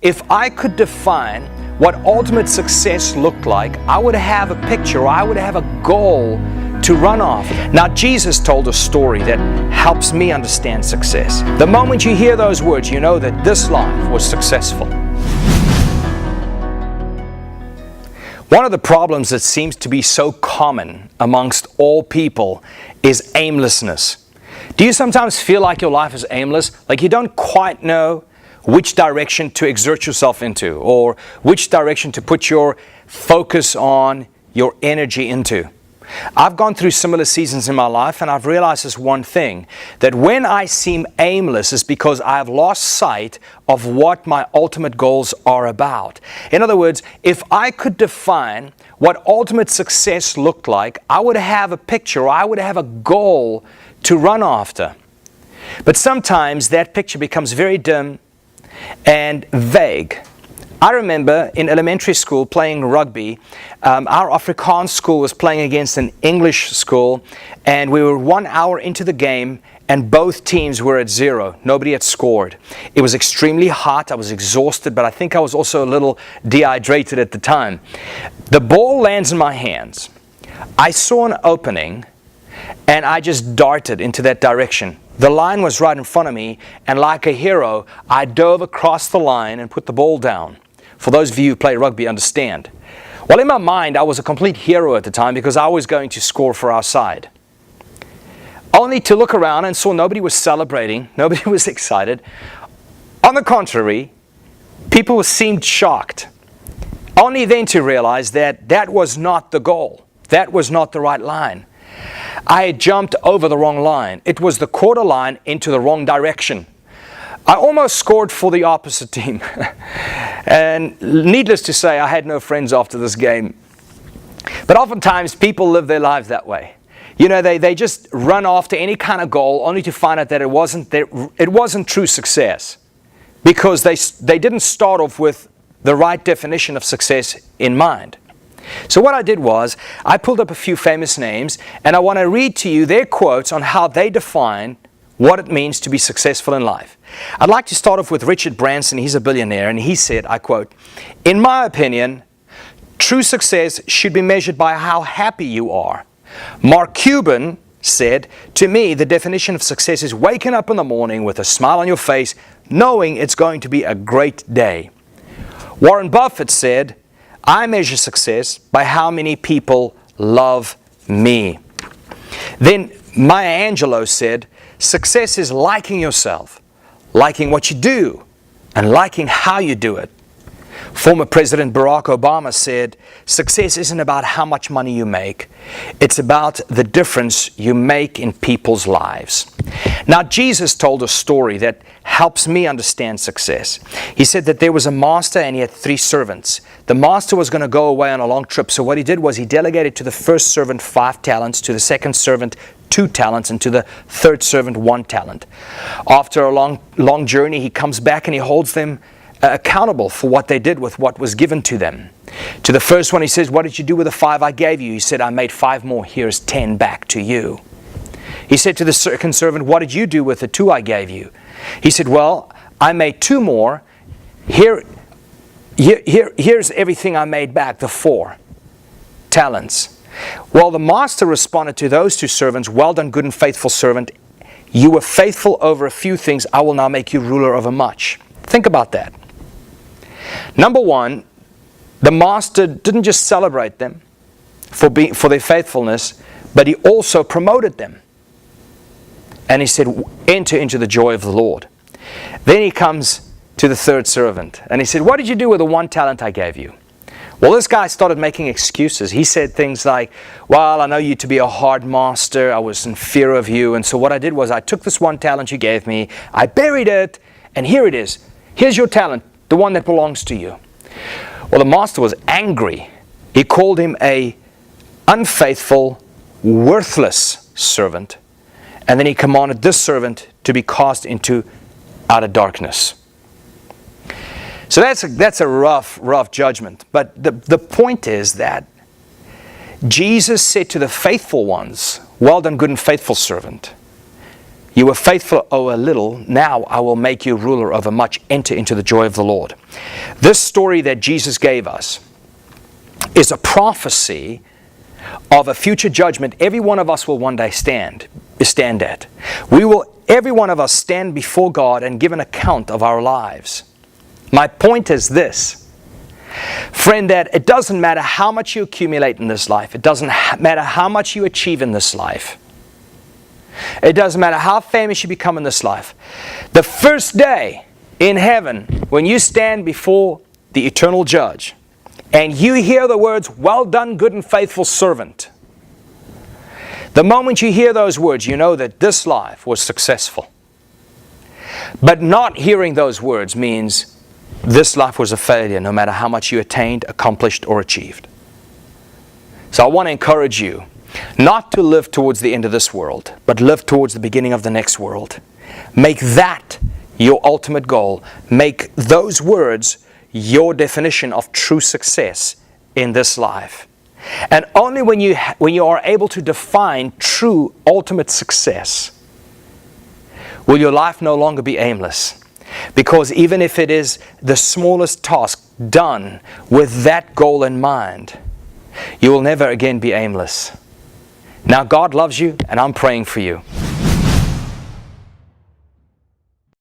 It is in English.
If I could define what ultimate success looked like, I would have a picture, or I would have a goal to run off. Now, Jesus told a story that helps me understand success. The moment you hear those words, you know that this life was successful. One of the problems that seems to be so common amongst all people is aimlessness. Do you sometimes feel like your life is aimless? Like you don't quite know which direction to exert yourself into, or which direction to put your focus on, your energy into. I've gone through similar seasons in my life, and I've realized this one thing, that when I seem aimless is because I've lost sight of what my ultimate goals are about. In other words, if I could define what ultimate success looked like, I would have a picture, or I would have a goal to run after. But sometimes that picture becomes very dim and vague. I remember in elementary school playing rugby. Our Afrikaans school was playing against an English school, and we were 1 hour into the game and both teams were at 0. Nobody had scored. It was extremely hot. I was exhausted, but I think I was also a little dehydrated at the time. The ball lands in my hands. I saw an opening and I just darted into that direction. The line was right in front of me, and like a hero, I dove across the line and put the ball down. For those of you who play rugby, understand. Well, in my mind, I was a complete hero at the time because I was going to score for our side. Only to look around and saw nobody was celebrating, nobody was excited. On the contrary, people seemed shocked. Only then to realize that that was not the goal. That was not the right line. I had jumped over the wrong line. It was the quarter line into the wrong direction. I almost scored for the opposite team. And needless to say, I had no friends after this game. But oftentimes people live their lives that way. You know, they just run after any kind of goal only to find out that it wasn't true success, because they didn't start off with the right definition of success in mind. So what I did was, I pulled up a few famous names, and I want to read to you their quotes on how they define what it means to be successful in life. I'd like to start off with Richard Branson. He's a billionaire, and he said, I quote, "In my opinion, true success should be measured by how happy you are. Mark Cuban said, to me, the definition of success is waking up in the morning with a smile on your face, knowing it's going to be a great day. Warren Buffett said, I measure success by how many people love me. Then Maya Angelou said, success is liking yourself, liking what you do, and liking how you do it. Former President Barack Obama said, success isn't about how much money you make. It's about the difference you make in people's lives. Now, Jesus told a story that helps me understand success. He said that there was a master and he had 3 servants. The master was going to go away on a long trip. So what he did was he delegated to the first servant 5 talents, to the second servant 2 talents, and to the third servant 1 talent. After a long journey, he comes back and he holds them accountable for what they did with what was given to them. To the first one, he says, what did you do with the 5 I gave you? He said, I made 5 more. Here's 10 back to you. He said to the second servant, what did you do with the 2 I gave you? He said, well, I made 2 more. Here's everything I made back, the 4 talents. Well, the master responded to those 2 servants, well done, good and faithful servant. You were faithful over a few things. I will now make you ruler over much. Think about that. Number 1, the master didn't just celebrate them for their faithfulness, but he also promoted them. And he said, enter into the joy of the Lord. Then he comes to the third servant, and he said, what did you do with the 1 talent I gave you? Well, this guy started making excuses. He said things like, well, I know you to be a hard master. I was in fear of you. And so what I did was I took this 1 talent you gave me, I buried it, and here it is. Here's your talent, the one that belongs to you. Well, the master was angry. He called him a unfaithful, worthless servant. And then he commanded this servant to be cast into outer darkness. So that's a rough judgment. But the point is that Jesus said to the faithful ones, well done, good and faithful servant. You were faithful over a little, now I will make you ruler over much. Enter into the joy of the Lord. This story that Jesus gave us is a prophecy of a future judgment every one of us will one day stand at. Every one of us stand before God and give an account of our lives. My point is this, friend, that it doesn't matter how much you accumulate in this life. It doesn't matter how much you achieve in this life. It doesn't matter how famous you become in this life. The first day in heaven, when you stand before the eternal judge, and you hear the words, "Well done, good and faithful servant." The moment you hear those words, you know that this life was successful. But not hearing those words means this life was a failure, no matter how much you attained, accomplished, or achieved. So I want to encourage you not to live towards the end of this world, but live towards the beginning of the next world. Make that your ultimate goal. Make those words your definition of true success in this life. And only when you are able to define true ultimate success will your life no longer be aimless. Because even if it is the smallest task done with that goal in mind, you will never again be aimless. Now God loves you, and I'm praying for you.